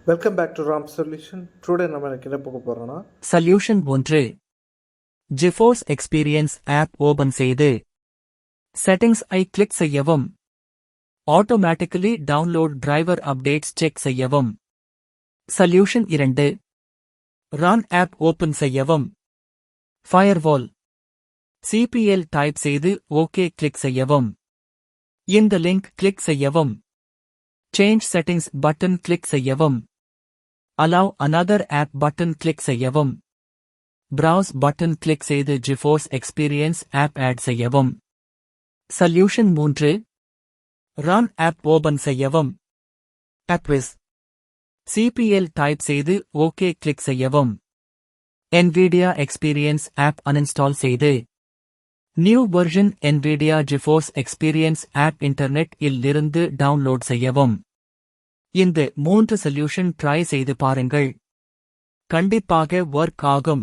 Welcome back to Ram solution. Today நம்ம என்ன பார்க்க போறோம்னா solution 1. GeForce experience app open செய்து செட்டிங்ஸ் ஐ கிளிக் செய்யவும். Automatically download driver updates check செய்யவும். சொல்யூஷன் 2. ரன் ஆப் ஓபன் செய்யவும். ஃபயர்வால் சிபிஎல் டைப் செய்து ஓகே கிளிக் செய்யவும். இந்த லிங்க் கிளிக் செய்யவும். சேஞ்ச் செட்டிங்ஸ் பட்டன் கிளிக் செய்யவும். Allow another app button click செய்யவும். Browse button கிளிக் செய்து GeForce Experience app ஆட் செய்யவும். சொல்யூஷன் 3. Run app ஓபன் செய்யவும். Appwiz CPL டைப் செய்து OK கிளிக் செய்யவும். Nvidia Experience app uninstall செய்து new version Nvidia GeForce Experience app internet இல் இருந்து download செய்யவும். இந்த 3 சொல்யூஷன் ட்ரை செய்து பாருங்கள். கண்டிப்பாக ஒர்க் ஆகும்.